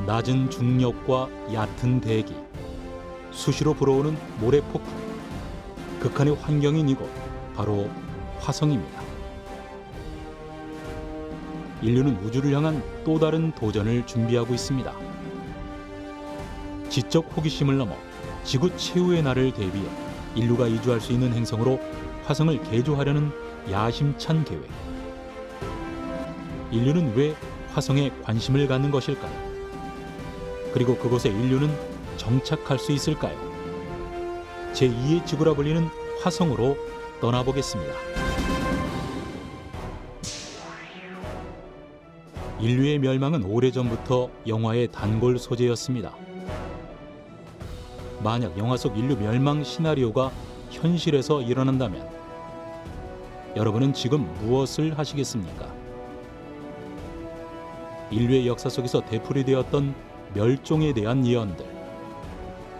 낮은 중력과 얕은 대기, 수시로 불어오는 모래폭풍, 극한의 환경인 이곳, 바로 화성입니다. 인류는 우주를 향한 또 다른 도전을 준비하고 있습니다. 지적 호기심을 넘어 지구 최후의 날을 대비해 인류가 이주할 수 있는 행성으로 화성을 개조하려는 야심찬 계획. 인류는 왜 화성에 관심을 갖는 것일까요? 그리고 그곳에 인류는 정착할 수 있을까요? 제2의 지구라 불리는 화성으로 떠나보겠습니다. 인류의 멸망은 오래전부터 영화의 단골 소재였습니다. 만약 영화 속 인류 멸망 시나리오가 현실에서 일어난다면 여러분은 지금 무엇을 하시겠습니까? 인류의 역사 속에서 되풀이되었던 멸종에 대한 예언들.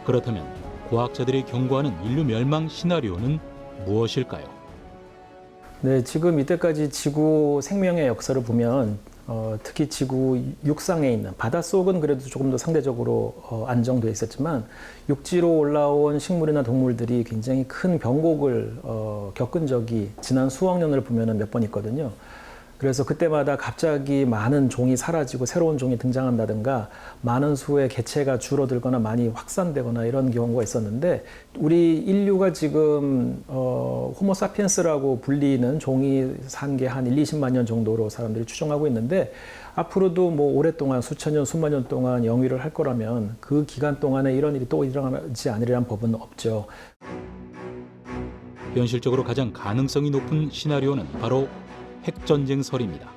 그렇다면 과학자들이 경고하는 인류 멸망 시나리오는 무엇일까요? 네, 지금 이때까지 지구 생명의 역사를 보면 특히 지구 육상에 있는 바닷속은 그래도 조금 더 상대적으로 안정되어 있었지만 육지로 올라온 식물이나 동물들이 굉장히 큰 변곡을 겪은 적이 지난 수억 년을 보면 몇 번 있거든요. 그래서 그때마다 갑자기 많은 종이 사라지고 새로운 종이 등장한다든가 많은 수의 개체가 줄어들거나 많이 확산되거나 이런 경우가 있었는데 우리 인류가 지금 호모 사피엔스라고 불리는 종이 산 게 한 20만 년 정도로 사람들이 추정하고 있는데 앞으로도 뭐 오랫동안 수천 년, 수만 년 동안 영위를 할 거라면 그 기간 동안에 이런 일이 또 일어나지 않으리란 법은 없죠. 현실적으로 가장 가능성이 높은 시나리오는 바로 핵전쟁설입니다.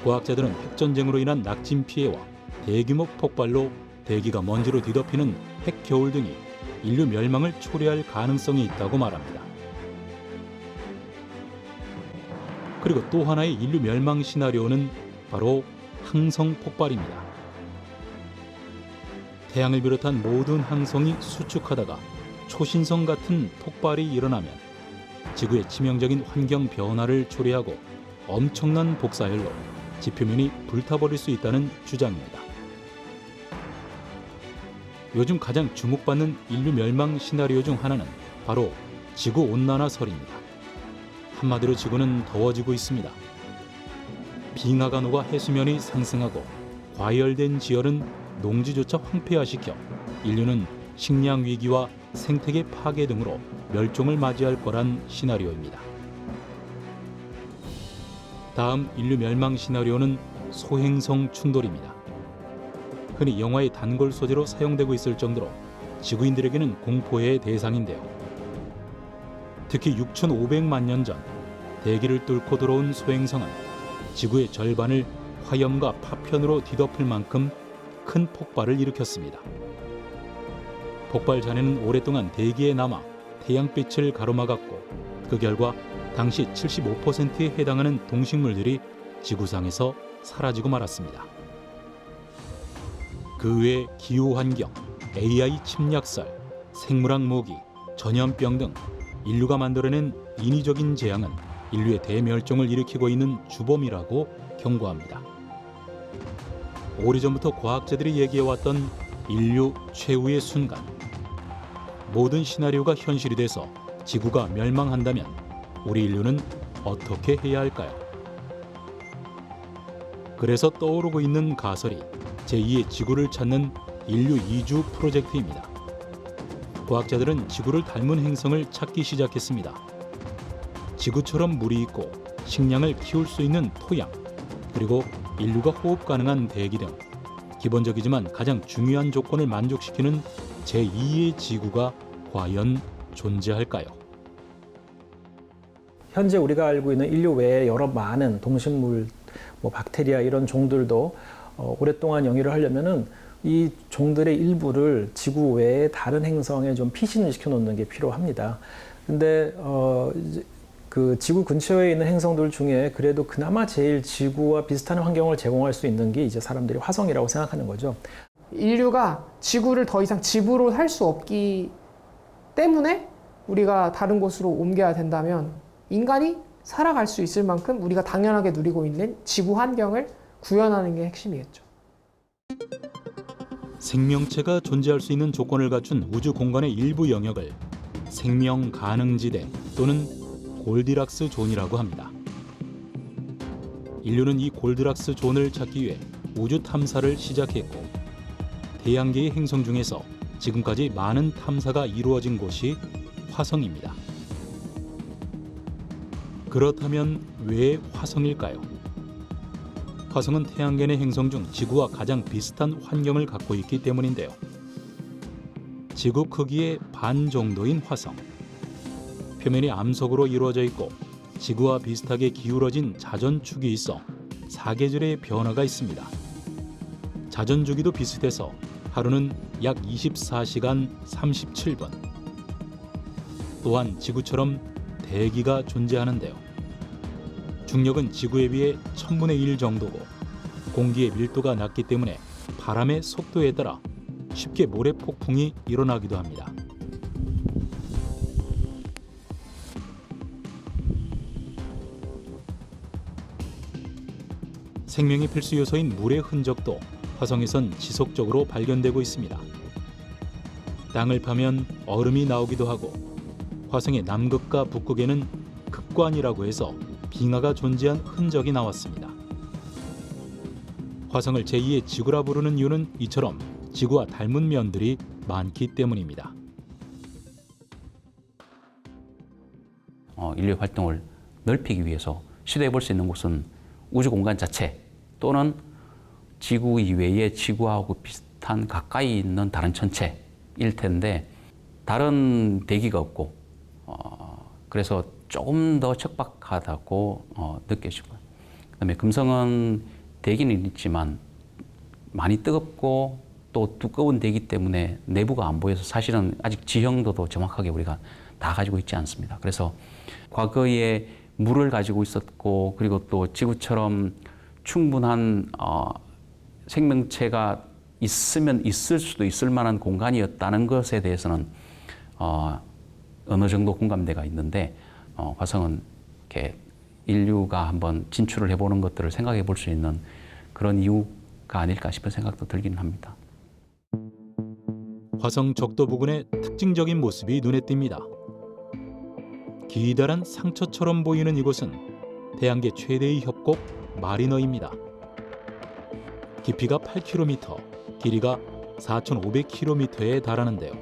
과학자들은 핵전쟁으로 인한 낙진 피해와 대규모 폭발로 대기가 먼지로 뒤덮이는 핵겨울 등이 인류 멸망을 초래할 가능성이 있다고 말합니다. 그리고 또 하나의 인류 멸망 시나리오는 바로 항성 폭발입니다. 태양을 비롯한 모든 항성이 수축하다가 초신성 같은 폭발이 일어나면 지구의 치명적인 환경 변화를 초래하고 엄청난 복사열로 지표면이 불타버릴 수 있다는 주장입니다. 요즘 가장 주목받는 인류 멸망 시나리오 중 하나는 바로 지구온난화설입니다. 한마디로 지구는 더워지고 있습니다. 빙하가 녹아 해수면이 상승하고 과열된 지열은 농지조차 황폐화시켜 인류는 식량 위기와 생태계 파괴 등으로 멸종을 맞이할 거란 시나리오입니다. 다음 인류 멸망 시나리오는 소행성 충돌입니다. 흔히 영화의 단골 소재로 사용되고 있을 정도로 지구인들에게는 공포의 대상인데요. 특히 6,500만 년 전 대기를 뚫고 들어온 소행성은 지구의 절반을 화염과 파편으로 뒤덮을 만큼 큰 폭발을 일으켰습니다. 폭발 잔해는 오랫동안 대기에 남아 태양빛을 가로막았고 그 결과 당시 75%에 해당하는 동식물들이 지구상에서 사라지고 말았습니다. 그 외 기후환경, AI 침략설, 생물학 모기, 전염병 등 인류가 만들어낸 인위적인 재앙은 인류의 대멸종을 일으키고 있는 주범이라고 경고합니다. 오래전부터 과학자들이 얘기해왔던 인류 최후의 순간. 모든 시나리오가 현실이 돼서 지구가 멸망한다면 우리 인류는 어떻게 해야 할까요? 그래서 떠오르고 있는 가설이 제2의 지구를 찾는 인류 이주 프로젝트입니다. 과학자들은 지구를 닮은 행성을 찾기 시작했습니다. 지구처럼 물이 있고 식량을 키울 수 있는 토양, 그리고 인류가 호흡 가능한 대기 등 기본적이지만 가장 중요한 조건을 만족시키는 제2의 지구가 과연 존재할까요? 현재 우리가 알고 있는 인류 외에 여러 많은 동식물, 박테리아 이런 종들도 오랫동안 영위를 하려면은 이 종들의 일부를 지구 외의 다른 행성에 좀 피신을 시켜놓는 게 필요합니다. 근데 그 지구 근처에 있는 행성들 중에 그래도 그나마 제일 지구와 비슷한 환경을 제공할 수 있는 게 이제 사람들이 화성이라고 생각하는 거죠. 인류가 지구를 더 이상 집으로 할 수 없기 때문에 우리가 다른 곳으로 옮겨야 된다면 인간이 살아갈 수 있을 만큼 우리가 당연하게 누리고 있는 지구 환경을 구현하는 게 핵심이겠죠. 생명체가 존재할 수 있는 조건을 갖춘 우주 공간의 일부 영역을 생명 가능지대 또는 골디락스 존이라고 합니다. 인류는 이 골디락스 존을 찾기 위해 우주 탐사를 시작했고 태양계의 행성 중에서 지금까지 많은 탐사가 이루어진 곳이 화성입니다. 그렇다면 왜 화성일까요? 화성은 태양계 내 행성 중 지구와 가장 비슷한 환경을 갖고 있기 때문인데요. 지구 크기의 반 정도인 화성. 표면이 암석으로 이루어져 있고 지구와 비슷하게 기울어진 자전축이 있어 사계절의 변화가 있습니다. 자전주기도 비슷해서 하루는 약 24시간 37분. 또한 지구처럼 대기가 존재하는데요. 중력은 지구에 비해 1000분의 1 정도고 공기의 밀도가 낮기 때문에 바람의 속도에 따라 쉽게 모래 폭풍이 일어나기도 합니다. 생명의 필수 요소인 물의 흔적도 화성에선 지속적으로 발견되고 있습니다. 땅을 파면 얼음이 나오기도 하고 화성의 남극과 북극에는 극관이라고 해서 빙하가 존재한 흔적이 나왔습니다. 화성을 제2의 지구라 부르는 이유는 이처럼 지구와 닮은 면들이 많기 때문입니다. 인류의 활동을 넓히기 위해서 시도해 볼 수 있는 곳은 우주 공간 자체 또는 지구 이외의 지구하고 비슷한 가까이 있는 다른 천체일 텐데 다른 대기가 없고 그래서 조금 더 척박하다고 느껴지고요. 그다음에 금성은 대기는 있지만 많이 뜨겁고 또 두꺼운 대기 때문에 내부가 안 보여서 사실은 아직 지형도도 정확하게 우리가 다 가지고 있지 않습니다. 그래서 과거에 물을 가지고 있었고 그리고 또 지구처럼 충분한 생명체가 있으면 있을 수도 있을 만한 공간이었다는 것에 대해서는 어느 정도 공감대가 있는데 화성은 이렇게 인류가 한번 진출을 해보는 것들을 생각해 볼 수 있는 그런 이유가 아닐까 싶은 생각도 들기는 합니다. 화성 적도 부근의 특징적인 모습이 눈에 띕니다. 기다란 상처처럼 보이는 이곳은 태양계 최대의 협곡 마리너입니다. 깊이가 8km, 길이가 4,500km에 달하는데요.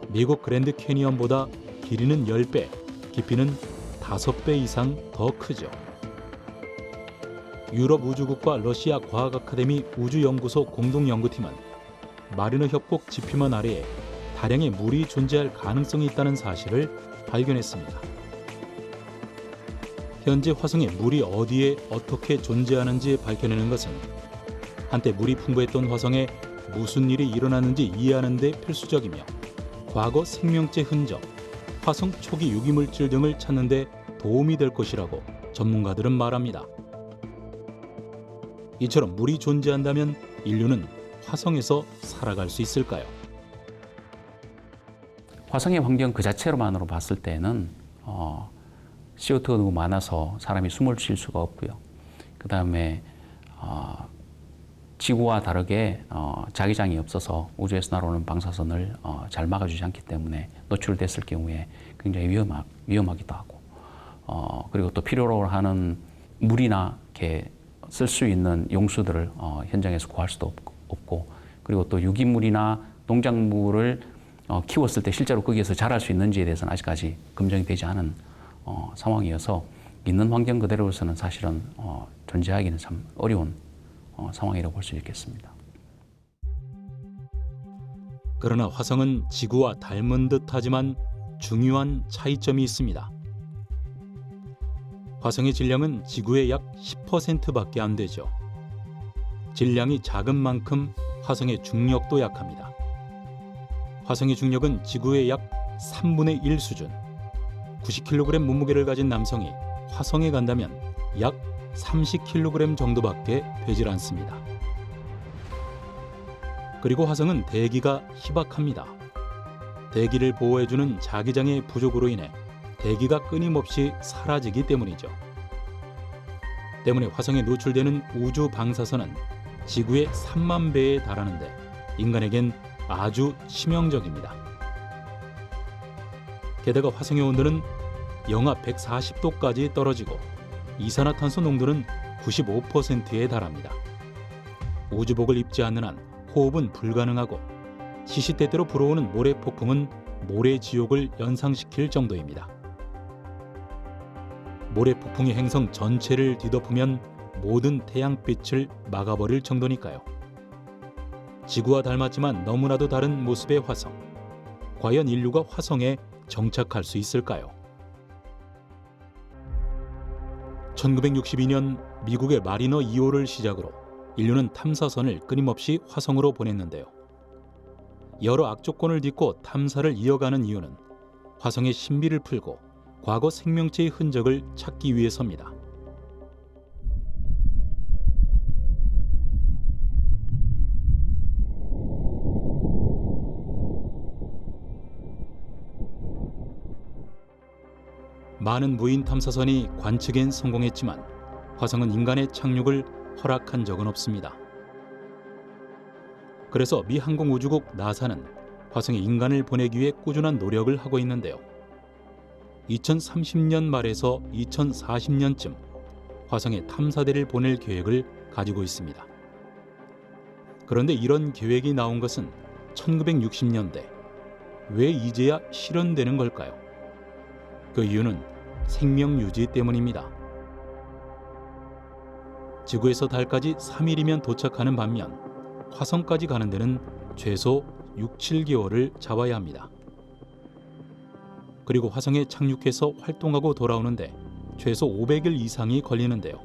미국 그랜드 캐니언보다 길이는 10배, 깊이는 5배 이상 더 크죠. 유럽 우주국과 러시아 과학 아카데미 우주연구소 공동연구팀은 마리너 협곡 지표면 아래에 다량의 물이 존재할 가능성이 있다는 사실을 발견했습니다. 현재 화성에 물이 어디에 어떻게 존재하는지 밝혀내는 것은 한때 물이 풍부했던 화성에 무슨 일이 일어났는지 이해하는 데 필수적이며 과거 생명체 흔적, 화성 초기 유기물질 등을 찾는 데 도움이 될 것이라고 전문가들은 말합니다. 이처럼 물이 존재한다면 인류는 화성에서 살아갈 수 있을까요? 화성의 환경 그 자체로만으로 봤을 때는 CO2가 너무 많아서 사람이 숨을 쉴 수가 없고요. 그 다음에 지구와 다르게 자기장이 없어서 우주에서 날아오는 방사선을 잘 막아주지 않기 때문에 노출됐을 경우에 굉장히 위험하기도 하고 그리고 또 필요로 하는 물이나 이렇게 쓸 수 있는 용수들을 현장에서 구할 수도 없고 그리고 또 유기물이나 농작물을 키웠을 때 실제로 거기에서 자랄 수 있는지에 대해서는 아직까지 검증이 되지 않은 상황이어서 있는 환경 그대로서는 사실은 존재하기는 참 어려운 상황이라고 볼 수 있겠습니다. 그러나 화성은 지구와 닮은 듯하지만 중요한 차이점이 있습니다. 화성의 질량은 지구의 약 10%밖에 안 되죠. 질량이 작은 만큼 화성의 중력도 약합니다. 화성의 중력은 지구의 약 3분의 1 수준. 90kg 몸무게를 가진 남성이 화성에 간다면 약 30kg 정도밖에 되질 않습니다. 그리고 화성은 대기가 희박합니다. 대기를 보호해주는 자기장의 부족으로 인해 대기가 끊임없이 사라지기 때문이죠. 때문에 화성에 노출되는 우주 방사선은 지구의 3만 배에 달하는데 인간에겐 아주 치명적입니다. 게다가 화성의 온도는 영하 140도까지 떨어지고 이산화탄소 농도는 95%에 달합니다. 우주복을 입지 않는 한 호흡은 불가능하고 시시때때로 불어오는 모래 폭풍은 모래 지옥을 연상시킬 정도입니다. 모래 폭풍이 행성 전체를 뒤덮으면 모든 태양빛을 막아버릴 정도니까요. 지구와 닮았지만 너무나도 다른 모습의 화성. 과연 인류가 화성에 정착할 수 있을까요? 1962년 미국의 마리너 2호를 시작으로 인류는 탐사선을 끊임없이 화성으로 보냈는데요. 여러 악조건을 딛고 탐사를 이어가는 이유는 화성의 신비를 풀고 과거 생명체의 흔적을 찾기 위해서입니다. 많은 무인 탐사선이 관측엔 성공했지만 화성은 인간의 착륙을 허락한 적은 없습니다. 그래서 미 항공우주국 나사는 화성에 인간을 보내기 위해 꾸준한 노력을 하고 있는데요. 2030년 말에서 2040년쯤 화성에 탐사대를 보낼 계획을 가지고 있습니다. 그런데 이런 계획이 나온 것은 1960년대. 왜 이제야 실현되는 걸까요? 그 이유는 생명 유지 때문입니다. 지구에서 달까지 3일이면 도착하는 반면 화성까지 가는 데는 최소 6-7개월을 잡아야 합니다. 그리고 화성에 착륙해서 활동하고 돌아오는데 최소 500일 이상이 걸리는데요.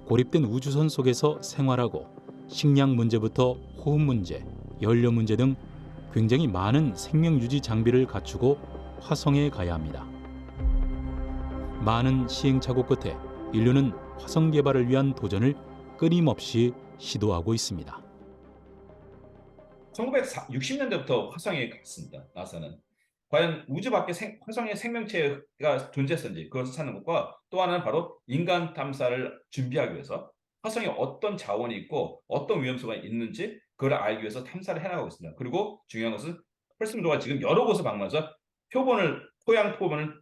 고립된 우주선 속에서 생활하고 식량 문제부터 호흡 문제, 연료 문제 등 굉장히 많은 생명 유지 장비를 갖추고 화성에 가야 합니다. 많은 시행착오 끝에 인류는 화성 개발을 위한 도전을 끊임없이 시도하고 있습니다. 1960년대부터 화성에 갔습니다. 나사는. 과연 우주 밖에 화성에 생명체가 존재했는지 그것을 찾는 것과 또 하나는 바로 인간 탐사를 준비하기 위해서 화성에 어떤 자원이 있고 어떤 위험성이 있는지 그걸 알기 위해서 탐사를 해나가고 있습니다. 그리고 중요한 것은 펄스문도가 지금 여러 곳을 방문해서 토양 표본을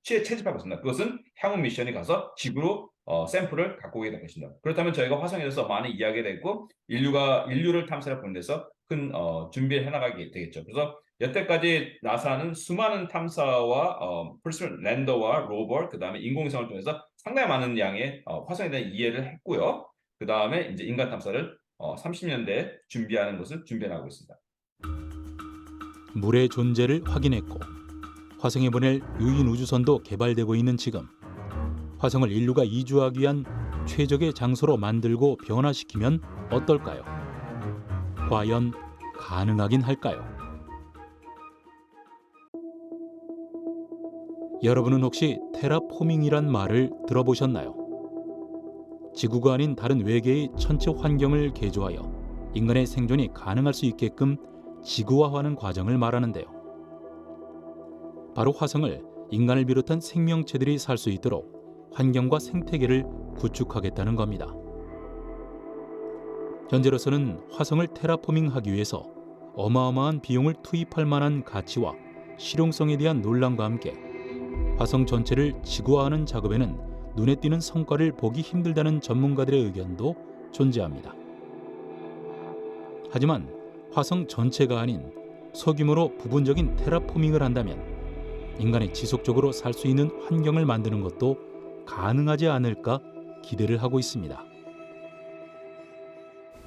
채집하고 있습니다. 그것은 향후 미션이 가서 지구로 샘플을 갖고 오게 될 것입니다. 그렇다면 저희가 화성에 대해서 많이 이야기가 되고 인류를 탐사를 보는 데서 큰 준비를 해나가게 되겠죠. 그래서 여태까지 나사는 수많은 탐사와 퍼스널 랜더와 로버, 그 다음에 인공위성을 통해서 상당히 많은 양의 화성에 대한 이해를 했고요. 그 다음에 이제 인간 탐사를 30년대에 준비하는 것을 준비하고 있습니다. 물의 존재를 확인했고 화성에 보낼 유인 우주선도 개발되고 있는 지금 화성을 인류가 이주하기 위한 최적의 장소로 만들고 변화시키면 어떨까요? 과연 가능하긴 할까요? 여러분은 혹시 테라포밍이란 말을 들어보셨나요? 지구가 아닌 다른 외계의 천체 환경을 개조하여 인간의 생존이 가능할 수 있게끔 지구화하는 과정을 말하는데요. 바로 화성을 인간을 비롯한 생명체들이 살 수 있도록 환경과 생태계를 구축하겠다는 겁니다. 현재로서는 화성을 테라포밍하기 위해서 어마어마한 비용을 투입할 만한 가치와 실용성에 대한 논란과 함께 화성 전체를 지구화하는 작업에는 눈에 띄는 성과를 보기 힘들다는 전문가들의 의견도 존재합니다. 하지만 화성 전체가 아닌 소규모로 부분적인 테라포밍을 한다면 인간이 지속적으로 살 수 있는 환경을 만드는 것도 가능하지 않을까 기대를 하고 있습니다.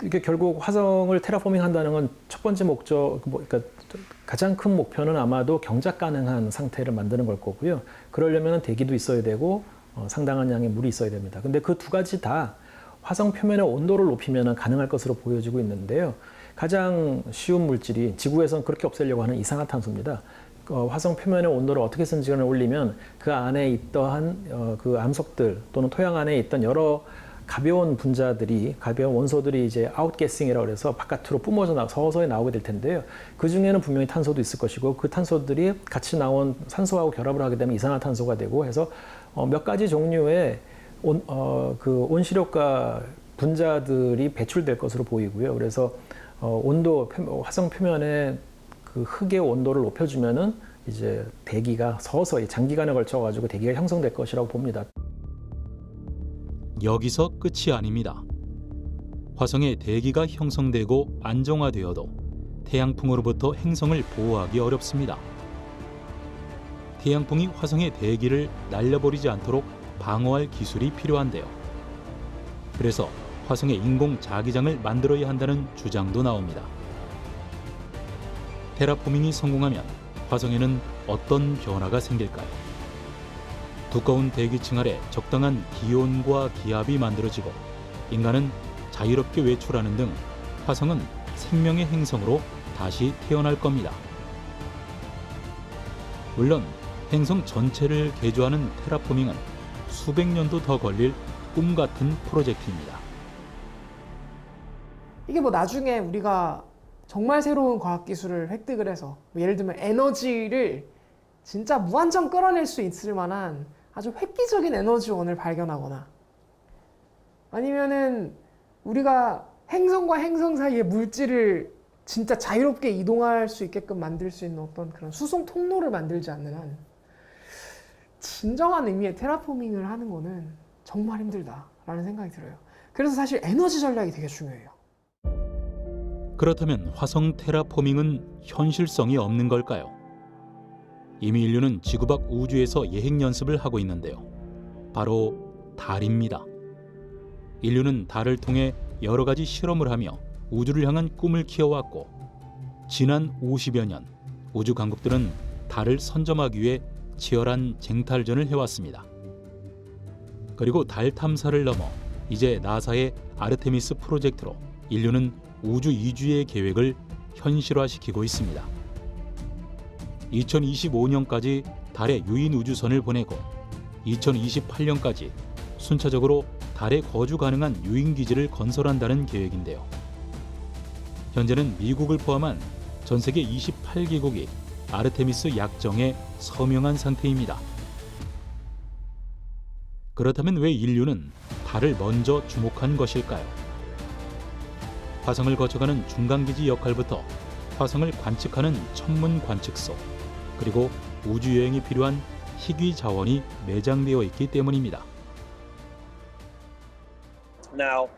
이게 결국 화성을 테라포밍 한다는 건 첫 번째 목적, 그러니까 가장 큰 목표는 아마도 경작 가능한 상태를 만드는 걸 거고요. 그러려면 대기도 있어야 되고 상당한 양의 물이 있어야 됩니다. 근데 그 두 가지 다 화성 표면의 온도를 높이면 가능할 것으로 보여지고 있는데요. 가장 쉬운 물질이 지구에서는 그렇게 없애려고 하는 이산화탄소입니다. 화성 표면의 온도를 어떻게든지 올리면 그 안에 있던 그 암석들 또는 토양 안에 있던 여러 가벼운 분자들이, 가벼운 원소들이 이제 아웃게싱이라고 해서 바깥으로 뿜어져 서서히 나오게 될 텐데요. 그 중에는 분명히 탄소도 있을 것이고 그 탄소들이 같이 나온 산소하고 결합을 하게 되면 이산화탄소가 되고 해서 몇 가지 종류의 온실효과 분자들이 배출될 것으로 보이고요. 그래서 화성 표면에 그 흙의 온도를 높여주면은 이제 대기가 서서히 장기간에 걸쳐 가지고 대기가 형성될 것이라고 봅니다. 여기서 끝이 아닙니다. 화성에 대기가 형성되고 안정화되어도 태양풍으로부터 행성을 보호하기 어렵습니다. 태양풍이 화성의 대기를 날려버리지 않도록 방어할 기술이 필요한데요. 그래서 화성에 인공 자기장을 만들어야 한다는 주장도 나옵니다. 테라포밍이 성공하면 화성에는 어떤 변화가 생길까요? 두꺼운 대기층 아래 적당한 기온과 기압이 만들어지고 인간은 자유롭게 외출하는 등 화성은 생명의 행성으로 다시 태어날 겁니다. 물론 행성 전체를 개조하는 테라포밍은 수백 년도 더 걸릴 꿈 같은 프로젝트입니다. 이게 뭐 나중에 우리가 정말 새로운 과학기술을 획득을 해서 예를 들면 에너지를 진짜 무한정 끌어낼 수 있을 만한 아주 획기적인 에너지원을 발견하거나 아니면은 우리가 행성과 행성 사이의 물질을 진짜 자유롭게 이동할 수 있게끔 만들 수 있는 어떤 그런 수송 통로를 만들지 않는 한 진정한 의미의 테라포밍을 하는 거는 정말 힘들다라는 생각이 들어요. 그래서 사실 에너지 전략이 되게 중요해요. 그렇다면 화성 테라포밍은 현실성이 없는 걸까요? 이미 인류는 지구 밖 우주에서 예행 연습을 하고 있는데요. 바로 달입니다. 인류는 달을 통해 여러 가지 실험을 하며 우주를 향한 꿈을 키워왔고 지난 50여 년 우주 강국들은 달을 선점하기 위해 치열한 쟁탈전을 해왔습니다. 그리고 달 탐사를 넘어 이제 나사의 아르테미스 프로젝트로 인류는 우주 이주의 계획을 현실화시키고 있습니다. 2025년까지 달에 유인 우주선을 보내고 2028년까지 순차적으로 달에 거주 가능한 유인 기지를 건설한다는 계획인데요. 현재는 미국을 포함한 전 세계 28개국이 아르테미스 약정에 서명한 상태입니다. 그렇다면 왜 인류는 달을 먼저 주목한 것일까요? 화성을 거쳐가는 중간기지 역할부터 화성을 관측하는 천문 관측소, 그리고 우주여행이 필요한 희귀 자원이 매장되어 있기 때문입니다. Now,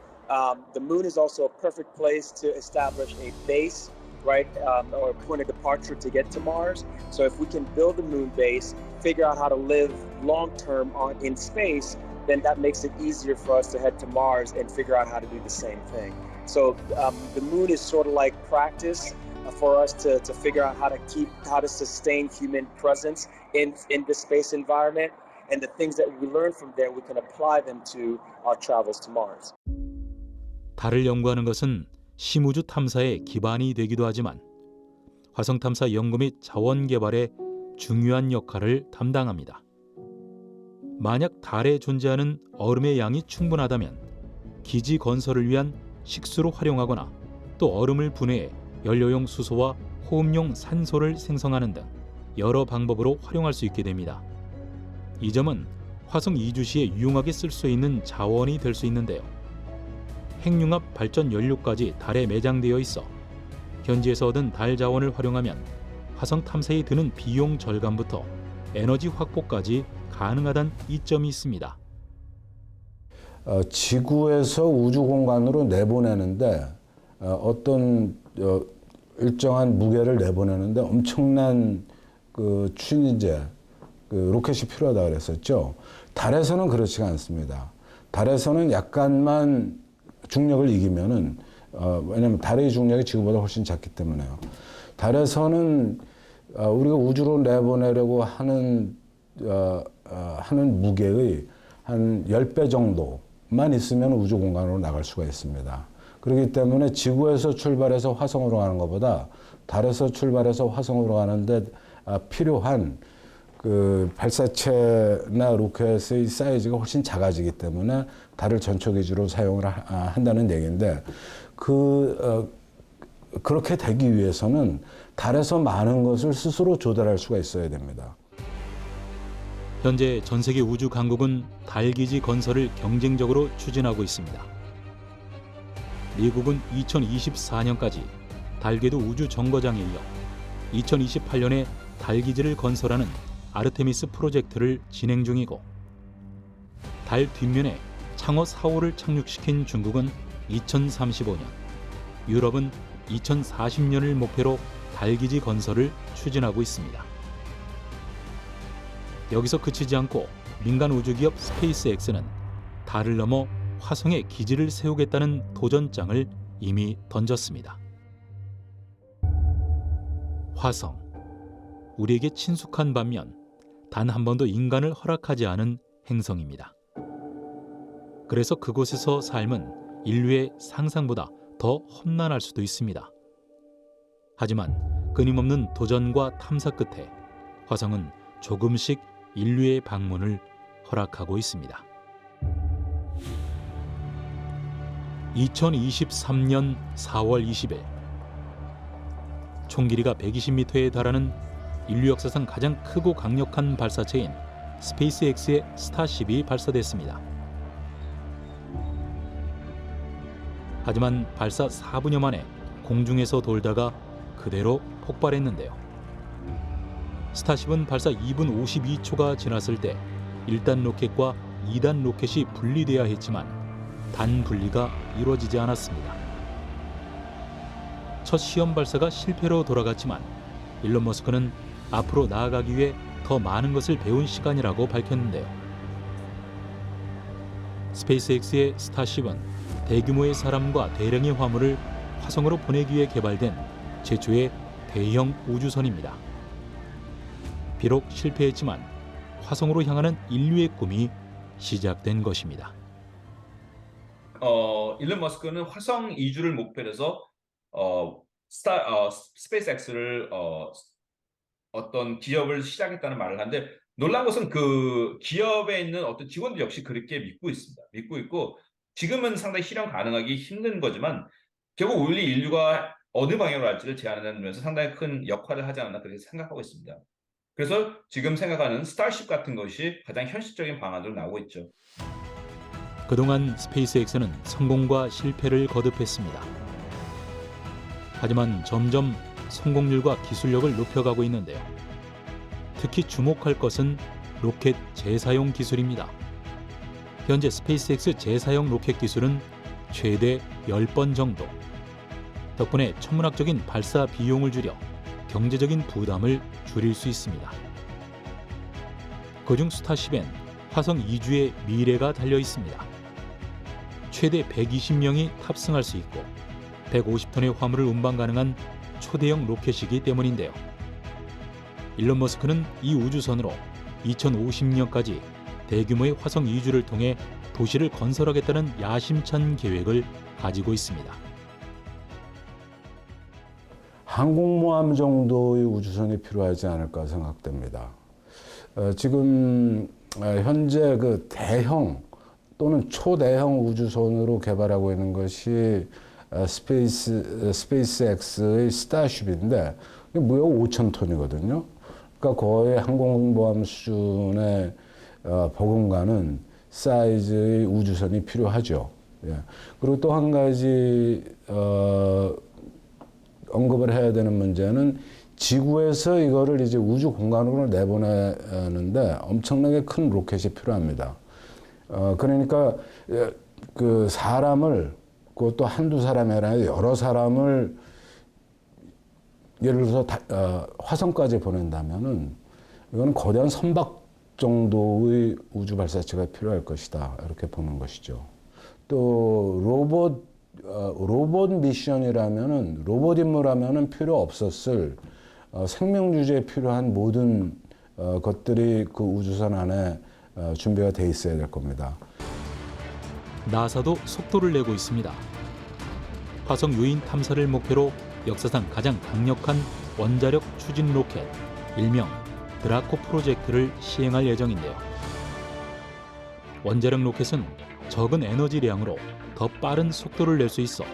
the moon is also a perfect place to establish a base, right, or a point of departure to get to Mars. So if we can build a moon base, figure out how to live long-term in space, then that makes it easier for us to head to Mars and figure out how to do the same thing. So the moon is sort of like practice for us to figure out how to sustain human presence in the space environment. And the things that we learn from there, we can apply them to our travels to Mars. 달을 연구하는 것은 심우주 탐사의 기반이 되기도 하지만 화성 탐사 연구 및 자원 개발에 중요한 역할을 담당합니다. 만약 달에 존재하는 얼음의 양이 충분하다면 기지 건설을 위한 식수로 활용하거나 또 얼음을 분해해 연료용 수소와 호흡용 산소를 생성하는 등 여러 방법으로 활용할 수 있게 됩니다. 이 점은 화성 이주 시에 유용하게 쓸 수 있는 자원이 될 수 있는데요. 핵융합 발전 연료까지 달에 매장되어 있어 현지에서 얻은 달 자원을 활용하면 화성 탐사에 드는 비용 절감부터 에너지 확보까지 가능하다는 이점이 있습니다. 지구에서 우주 공간으로 내보내는데 어떤 일정한 무게를 내보내는데 엄청난 그 추진제, 그 로켓이 필요하다 그랬었죠. 달에서는 그렇지가 않습니다. 달에서는 약간만 중력을 이기면은 왜냐하면 달의 중력이 지구보다 훨씬 작기 때문에요. 달에서는 우리가 우주로 내보내려고 하는 무게의 한 10배 정도만 있으면 우주 공간으로 나갈 수가 있습니다. 그렇기 때문에 지구에서 출발해서 화성으로 가는 것보다 달에서 출발해서 화성으로 가는데 필요한 그 발사체나 로켓의 사이즈가 훨씬 작아지기 때문에 달을 전초기지로 사용을 한다는 얘기인데 그렇게 되기 위해서는 달에서 많은 것을 스스로 조달할 수가 있어야 됩니다. 현재 전 세계 우주 강국은 달 기지 건설을 경쟁적으로 추진하고 있습니다. 미국은 2024년까지 달궤도 우주 정거장에 이어 2028년에 달기지를 건설하는 아르테미스 프로젝트를 진행 중이고, 달 뒷면에 창어 4호를 착륙시킨 중국은 2035년, 유럽은 2040년을 목표로 달기지 건설을 추진하고 있습니다. 여기서 그치지 않고 민간 우주기업 스페이스X는 달을 넘어 화성에 기지를 세우겠다는 도전장을 이미 던졌습니다. 화성, 우리에게 친숙한 반면 단 한 번도 인간을 허락하지 않은 행성입니다. 그래서 그곳에서 삶은 인류의 상상보다 더 험난할 수도 있습니다. 하지만 끊임없는 도전과 탐사 끝에 화성은 조금씩 인류의 방문을 허락하고 있습니다. 2023년 4월 20일, 총 길이가 120m에 달하는 인류 역사상 가장 크고 강력한 발사체인 스페이스X의 스타쉽이 발사됐습니다. 하지만 발사 4분여 만에 공중에서 돌다가 그대로 폭발했는데요. 스타쉽은 발사 2분 52초가 지났을 때 1단 로켓과 2단 로켓이 분리돼야 했지만 단 분리가 이루어지지 않았습니다. 첫 시험 발사가 실패로 돌아갔지만 일론 머스크는 앞으로 나아가기 위해 더 많은 것을 배운 시간이라고 밝혔는데요. 스페이스X의 스타쉽은 대규모의 사람과 대량의 화물을 화성으로 보내기 위해 개발된 최초의 대형 우주선입니다. 비록 실패했지만 화성으로 향하는 인류의 꿈이 시작된 것입니다. 일론 머스크는 화성 이주를 목표로 해서 스페이스X를 어떤 기업을 시작했다는 말을 하는데, 놀라운 것은 그 기업에 있는 어떤 직원들 역시 그렇게 믿고 있습니다. 믿고 있고, 지금은 상당히 실현 가능하기 힘든 거지만 결국 우리 인류가 어느 방향으로 갈지를 제안하면서 상당히 큰 역할을 하지 않았나 그렇게 생각하고 있습니다. 그래서 지금 생각하는 스타쉽 같은 것이 가장 현실적인 방안으로 나오고 있죠. 그동안 스페이스X는 성공과 실패를 거듭했습니다. 하지만 점점 성공률과 기술력을 높여가고 있는데요. 특히 주목할 것은 로켓 재사용 기술입니다. 현재 스페이스X 재사용 로켓 기술은 최대 10번 정도. 덕분에 천문학적인 발사 비용을 줄여 경제적인 부담을 줄일 수 있습니다. 그중 스타쉽엔 화성 이주의 미래가 달려 있습니다. 최대 120명이 탑승할 수 있고 150톤의 화물을 운반 가능한 초대형 로켓이기 때문인데요. 일론 머스크는 이 우주선으로 2050년까지 대규모의 화성 이주를 통해 도시를 건설하겠다는 야심찬 계획을 가지고 있습니다. 항공모함 정도의 우주선이 필요하지 않을까 생각됩니다. 지금 현재 그 대형 또는 초대형 우주선으로 개발하고 있는 것이 스페이스X의 스타쉽인데 무려 5,000톤이거든요. 그러니까 거의 항공모함 수준의 버금가는 사이즈의 우주선이 필요하죠. 예. 그리고 또 한 가지 언급을 해야 되는 문제는 지구에서 이거를 이제 우주 공간으로 내보내는데 엄청나게 큰 로켓이 필요합니다. 그러니까 그 사람을, 그것도 한두 사람이 아니라 여러 사람을 예를 들어서 화성까지 보낸다면은 이거는 거대한 선박 정도의 우주 발사체가 필요할 것이다, 이렇게 보는 것이죠. 또 로봇 미션이라면은, 로봇 임무라면은 필요 없었을 생명 유지에 필요한 모든 것들이 그 우주선 안에 준비가 돼 있어야 될 겁니다. 나사도 속도를 내고 있습니다. 화성 유인 탐사를 목표로 역사상 가장 강력한 원자력 추진 로켓, 일명 드라코 프로젝트를 시행할 예정인데요. 원자력 로켓은 적은 에너지량으로 더 빠른 속도를 낼 수 있어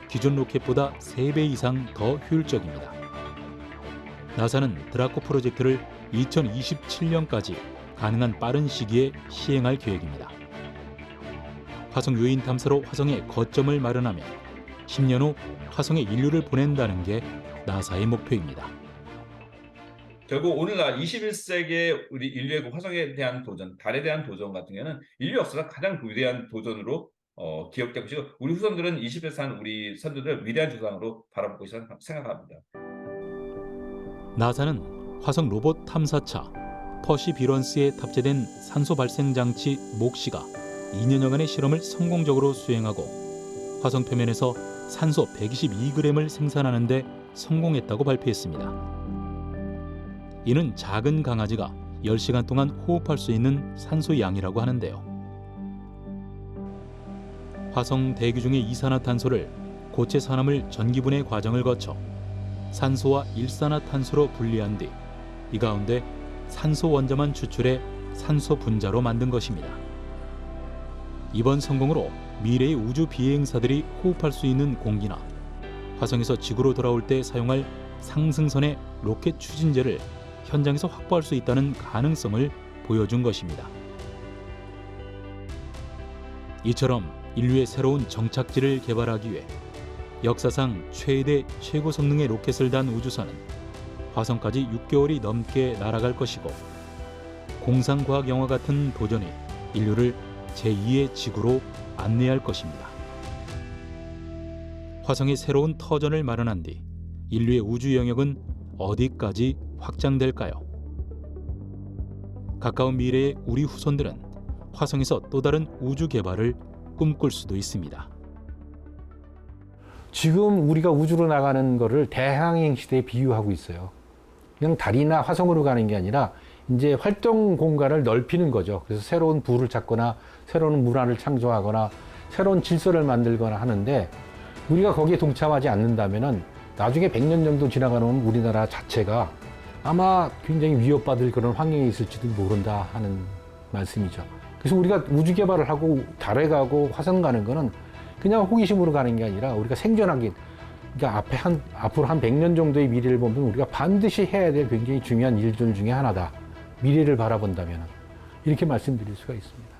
기존 로켓보다 3배 이상 더 효율적입니다. 나사는 드라코 프로젝트를 2027년까지 가능한 빠른 시기에 시행할 계획입니다. 화성 유인 탐사로 화성에 거점을 마련하면 10년 후 화성에 인류를 보낸다는 게 나사의 목표입니다. 결국 오늘날 21세기의 우리 인류의 그 화성에 대한 도전, 달에 대한 도전 같은 경우는 인류 역사상 가장 위대한 도전으로 기억되고 있고, 우리 후손들은 20세 산 우리 선조들 위대한 조상으로 바라보고 있다고 생각합니다. 나사는 화성 로봇 탐사차 퍼시비런스에 탑재된 산소 발생 장치 목시가 2년여간의 실험을 성공적으로 수행하고 화성 표면에서 산소 122g을 생산하는 데 성공했다고 발표했습니다. 이는 작은 강아지가 10시간 동안 호흡할 수 있는 산소 양이라고 하는데요. 화성 대기 중의 이산화탄소를 고체 산화물 전기분해 과정을 거쳐 산소와 일산화탄소로 분리한 뒤 이 가운데 산소 원자만 추출해 산소 분자로 만든 것입니다. 이번 성공으로 미래의 우주 비행사들이 호흡할 수 있는 공기나 화성에서 지구로 돌아올 때 사용할 상승선의 로켓 추진제를 현장에서 확보할 수 있다는 가능성을 보여준 것입니다. 이처럼 인류의 새로운 정착지를 개발하기 위해 역사상 최고 성능의 로켓을 단 우주선은 화성까지 6개월이 넘게 날아갈 것이고 공상과학 영화 같은 도전이 인류를 제2의 지구로 안내할 것입니다. 화성의 새로운 터전을 마련한 뒤 인류의 우주 영역은 어디까지 확장될까요? 가까운 미래의 우리 후손들은 화성에서 또 다른 우주 개발을 꿈꿀 수도 있습니다. 지금 우리가 우주로 나가는 거를 대항행 시대에 비유하고 있어요. 그냥 달이나 화성으로 가는 게 아니라 이제 활동 공간을 넓히는 거죠. 그래서 새로운 부를 찾거나 새로운 문화를 창조하거나 새로운 질서를 만들거나 하는데 우리가 거기에 동참하지 않는다면은 나중에 100년 정도 지나가는 우리나라 자체가 아마 굉장히 위협받을 그런 환경에 있을지도 모른다 하는 말씀이죠. 그래서 우리가 우주 개발을 하고 달에 가고 화성 가는 거는 그냥 호기심으로 가는 게 아니라 우리가 생존하기, 그러니까 앞으로 한 100년 정도의 미래를 보면 우리가 반드시 해야 될 굉장히 중요한 일들 중에 하나다. 미래를 바라본다면 이렇게 말씀드릴 수가 있습니다.